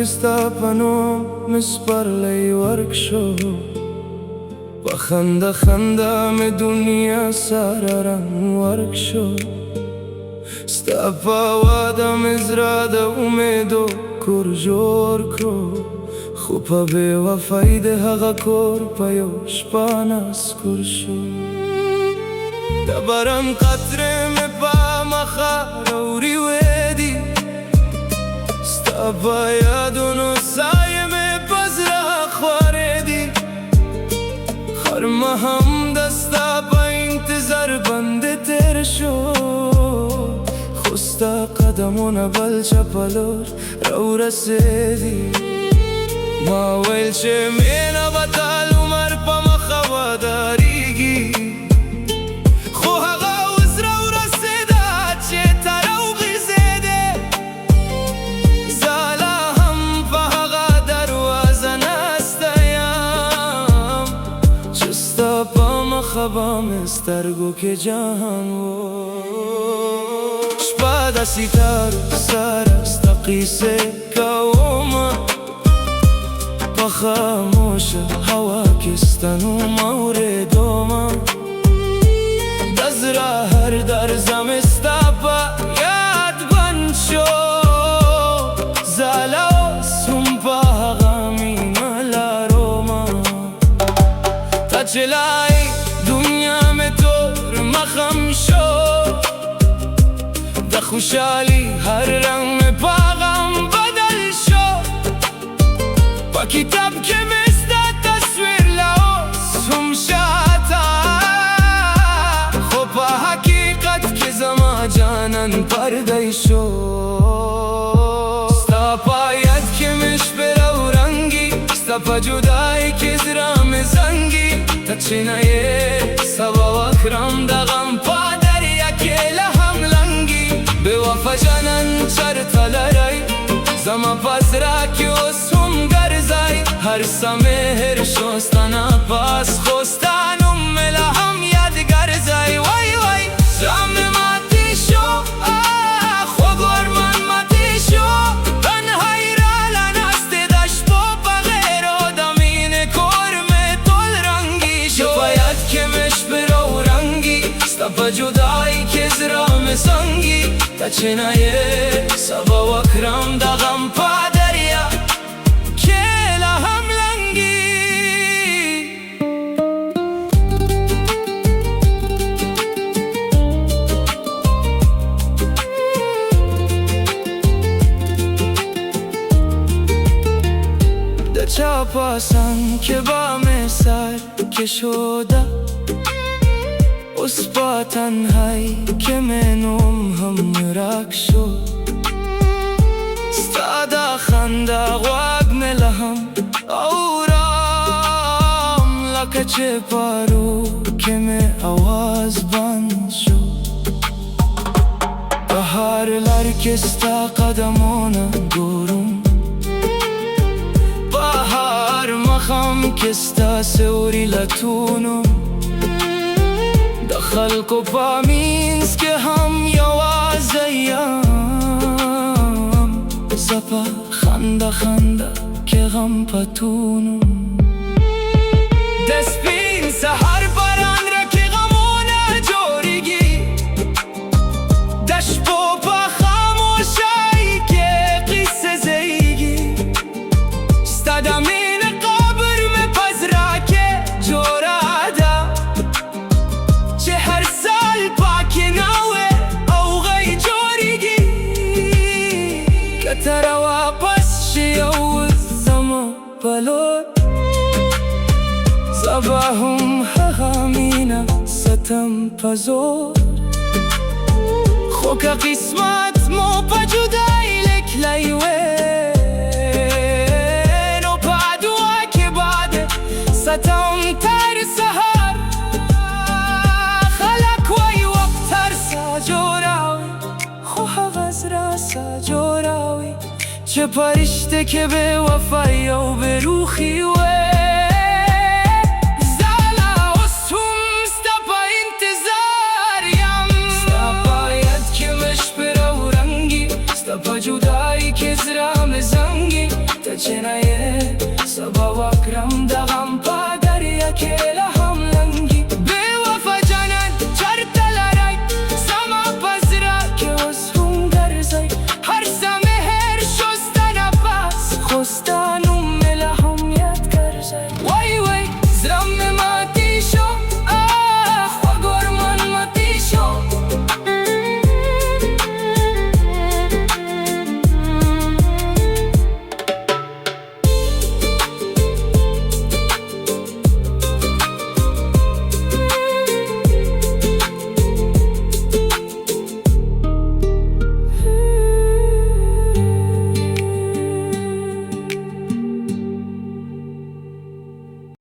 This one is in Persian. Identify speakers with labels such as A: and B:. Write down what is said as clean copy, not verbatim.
A: کستا پنوم مسپر لی ورک شو بخنده خنده می دنیا سررم ورک شو ستا پا وادم ازراده امیدو کور جور کرو خو پا بی وفای ده هغه کور پا یوش پا نسکور شو دبرم قطره می پا مخار اوری ویدی ستا پا یادونو سایه می پزره خواردی خرمه هم دستا پا انتظار بنده تیر شو خوستا قدمون بل چپلور رو رسیدی ما ویل چه مینا بطال عمر پا مخوا داریگی خو هغا وز رو رسیده چه ترو غیزیده زالا هم پا هغا دروازه نستیم چستا پا مخوا مسترگو که جهان شپا سیتارو سارستا قیسه کوما خاموش هوا کستن و موردوما دزرا هر در زمستا پا یاد بند شو زالا سم پا غامین لاروما تا چلای دنیا میں تور مخم شو دا خوشحالی هر رنگ میں پاغم بدل شو با کتاب که مستا تصویر لحاظ هم شاتا خو پا حقیقت که زما جانن پرده شو ستا پاید که مش برو رنگی ستا پا جدایی که زرام زنگی تا چنایه سبا وکرم دغم پا دریا که لهم لنگی به وفا جانن چرطلرای زما پاس را که اسم گرزای هر سمهر شستانا پاس خوستانم ملهم یادگر زای وای وای جام ماتی شو خوگور من ماتی شو تنهایی را لنسته دشت پا غیر آدمین کرم تول رنگی شو باید که مش برو رنگی ستا پا جدایی که زرام سنگی تا چنایه سبا وکرم دغم پا دریا که لهم لنگی در چا پاسن که با مسر که شده اس با تنهایی که منم هم رک شد ستادا خنده غواگ ملهم اورام لکه چه پارو که می آواز بند شد بهار لرکستا قدمونا گورم بهار مخم کستا سوری لتونم خلق و پامینز که هم یوازیم زپا خنده خنده که غم پتونم دست بین سهر بران را که غمونه جوریگی دشت پا خاموشایی که قصه زیگی ستادمین قبر میں پزرا که جورادا چه هر سال پاکی ناوه او غی جوریگی که ترا واپس شیو زما پلور زباهم همینه ستم پزور خو که قسمت مو پا جدای لک لیوه نو پا دعا که بعد ستم تر سهر خلق وی وقت تر سا جوراوی خو حغز را سا جوراوی چه پرشته که به وفایی و به روخی وی